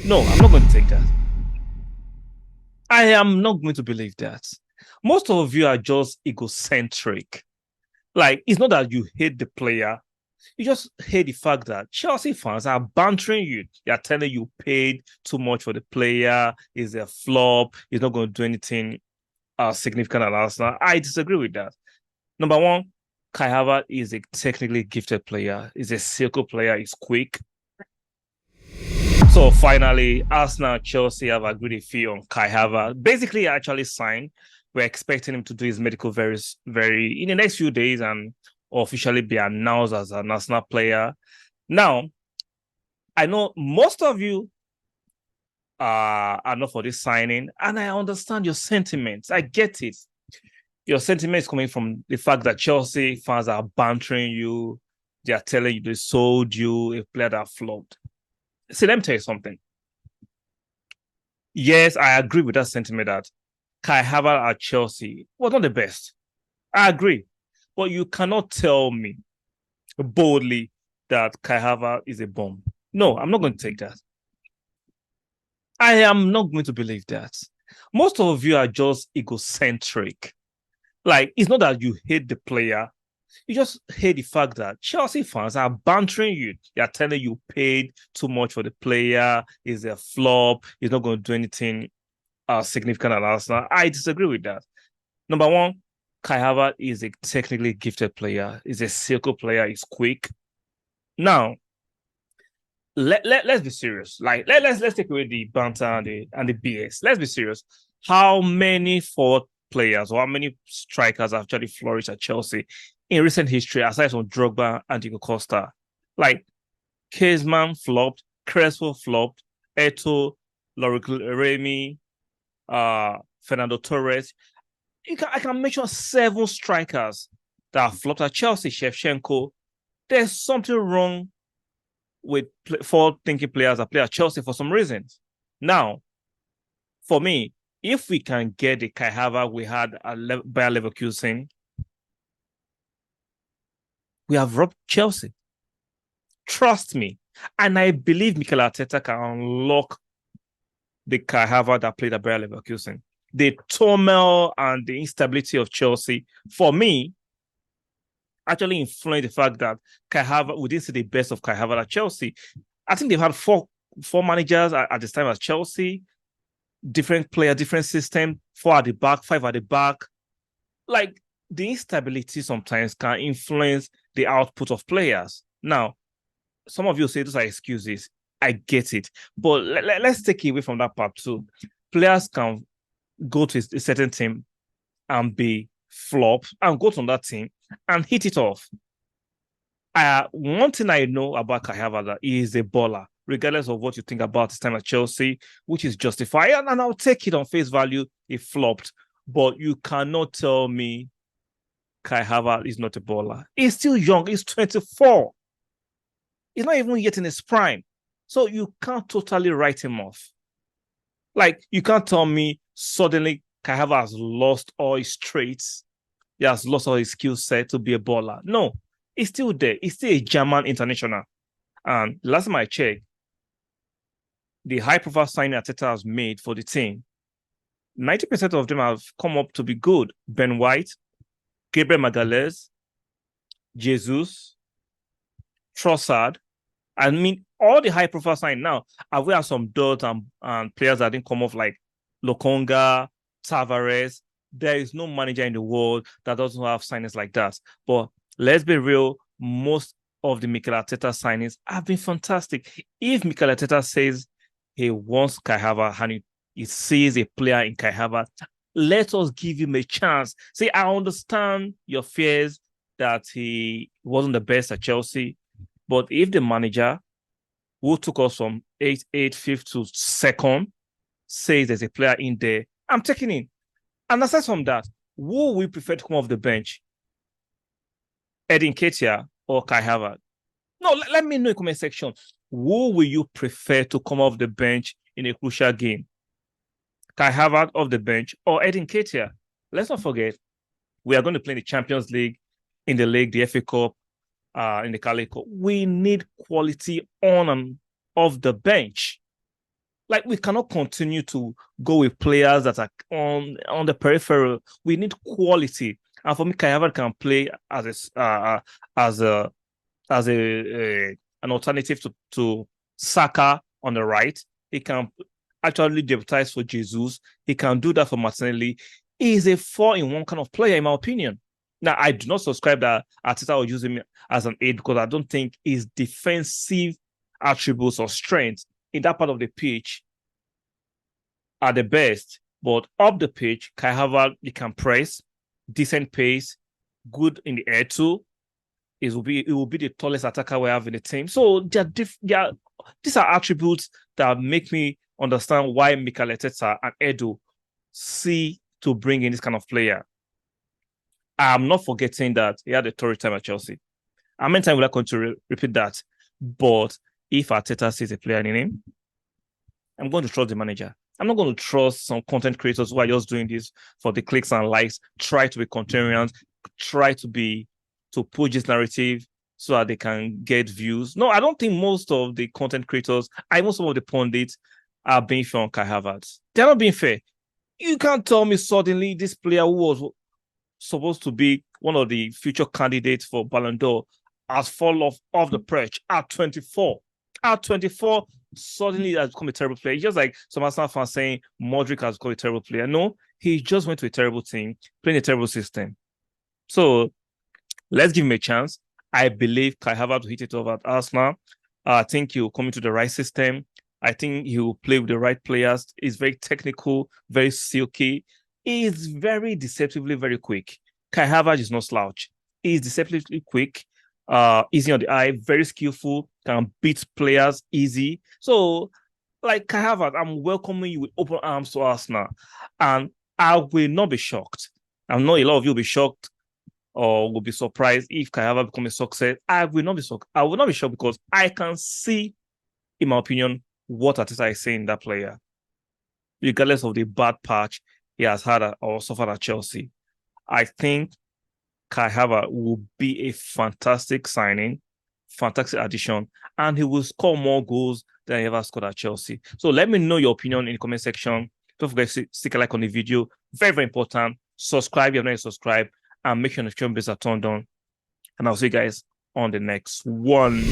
No, I'm not going to take that. I am not going to believe that. Most of you are just egocentric. Like, it's not that you hate the player, you just hate the fact that Chelsea fans are bantering you. They're telling you paid too much for the player, is a flop, he's not going to do anything significant at Arsenal. I disagree with that. Number one, Kai Havertz is a technically gifted player. He's a circle player. He's quick. So finally, Arsenal and Chelsea have agreed a fee on Kai Havertz. Basically, actually signed. We're expecting him to do his medical very in the next few days and officially be announced as an Arsenal player. Now, I know most of you are not for this signing, and I understand your sentiments. I get it. Your sentiments coming from the fact that Chelsea fans are bantering you. They are telling you they sold you a player that flopped. See, let me tell you something. Yes, I agree with that sentiment that Kai Havertz at Chelsea was not the best. I agree. But you cannot tell me boldly that Kai Havertz is a bomb. No, I'm not going to take that. I am not going to believe that. Most of you are just egocentric. Like, it's not that you hate the player, you just hate the fact that Chelsea fans are bantering you. They're telling you paid too much for the player, is a flop, he's not going to do anything significant at Arsenal. I disagree with that. Number one, Kai Havertz is a technically gifted player. He's a circle player. He's quick. Now, let's be serious. Like let's take away the banter and the BS. Let's be serious. How many forward players or how many strikers have actually flourished at Chelsea in recent history, aside from Drogba and Diego Costa? Like Kezman flopped, Crespo flopped, Eto, Remy, Fernando Torres. I can mention 7 strikers that flopped at Chelsea. Shevchenko. There's something wrong with forward-thinking players that play at Chelsea for some reasons. Now, for me, if we can get the Kai Havertz we had at Bayer Leverkusen, we have robbed Chelsea. Trust me. And I believe Mikel Arteta can unlock the Kai Havertz that played at Bayer Leverkusen. The turmoil and the instability of Chelsea, for me, actually influenced the fact that Kai Havertz, we didn't see the best of Kai Havertz at Chelsea. I think they've had four managers at this time at Chelsea, different player, different system, 4 at the back, 5 at the back. Like, the instability sometimes can influence the output of players. Now, some of you say those are excuses. I get it. But let's take it away from that part too. Players can go to a certain team and be flop and go to that team and hit it off. One thing I know about Kai Havertz is a baller, regardless of what you think about his time at Chelsea, which is justified. And I'll take it on face value. He flopped. But you cannot tell me Kai Havertz is not a baller. He's still young. He's 24. He's not even yet in his prime. So you can't totally write him off. Like, you can't tell me suddenly Kai Havertz has lost all his traits. He has lost all his skill set to be a baller. No, he's still there. He's still a German international. And last time I checked, the high-profile signing Arteta has made for the team, 90% of them have come up to be good. Ben White, Gabriel Magalhaes, Jesus, Trossard. I mean, all the high-profile signing now, we have some duds and players that didn't come off like Lokonga, Tavares. There is no manager in the world that doesn't have signings like that. But let's be real, most of the Mikel Arteta signings have been fantastic. If Mikel Arteta says he wants Kai Havertz and he sees a player in Kai Havertz, let us give him a chance. See, I understand your fears that he wasn't the best at Chelsea, but if the manager who took us from 8th, 5th to 2nd says there's a player in there, I'm taking him. And aside from that, who we prefer to come off the bench? Edin Ketia or Kai Havertz? No, let me know in the comment section. Who will you prefer to come off the bench in a crucial game? Kai Havertz off the bench or Edin Ketia? Let's not forget, we are going to play in the Champions League, in the league, the FA Cup, in the Carling Cup. We need quality on and off the bench. Like, we cannot continue to go with players that are on the peripheral. We need quality. And for me, Kai Havertz can play as a an alternative to Saka on the right. He can actually deputize for Jesus. He can do that for Martinelli. He is a 4-in-1 kind of player, in my opinion. Now, I do not subscribe that Arteta will use him as an aid because I don't think his defensive attributes or strength in that part of the pitch are the best. But up the pitch, Kai Havertz, he can press, decent pace, good in the air too. It will be the tallest attacker we have in the team. So these are attributes that make me understand why Mikel Arteta and Edu see to bring in this kind of player. I'm not forgetting that he had a torrid time at Chelsea. How many times will I continue to repeat that? But if Arteta sees a player in him, I'm going to trust the manager. I'm not going to trust some content creators who are just doing this for the clicks and likes, try to be contrarians, try to push this narrative so that they can get views. No, I don't think most of the content creators, even some of the pundits, are being fair on Kai Havertz. They're not being fair. You can't tell me suddenly this player who was supposed to be one of the future candidates for Ballon d'Or has fallen off the perch at 24. At 24, suddenly has become a terrible player. It's just like some Arsenal fans saying Modric has become a terrible player. No, he just went to a terrible team, playing a terrible system. So let's give him a chance. I believe Kai Havertz will hit it over at Arsenal. I think he'll come into the right system. I think he will play with the right players. He's very technical, very silky. He's very deceptively very quick. Kai Havertz is no slouch. He's deceptively quick, easy on the eye, very skillful, can beat players easy. So, like Kai Havertz, I'm welcoming you with open arms to Arsenal. And I will not be shocked. I know a lot of you will be shocked or will be surprised if Kai Havertz becomes a success. I will not be shocked. I will not be shocked because I can see, in my opinion, what Arteta is saying that player, regardless of the bad patch he has had or suffered at Chelsea. I think Kai Havertz will be a fantastic signing, fantastic addition, and he will score more goals than he ever scored at Chelsea. So let me know your opinion in the comment section. Don't forget to stick a like on the video. Very, very important. Subscribe if you have not yet subscribed, and make sure notification bells are turned on. And I'll see you guys on the next one.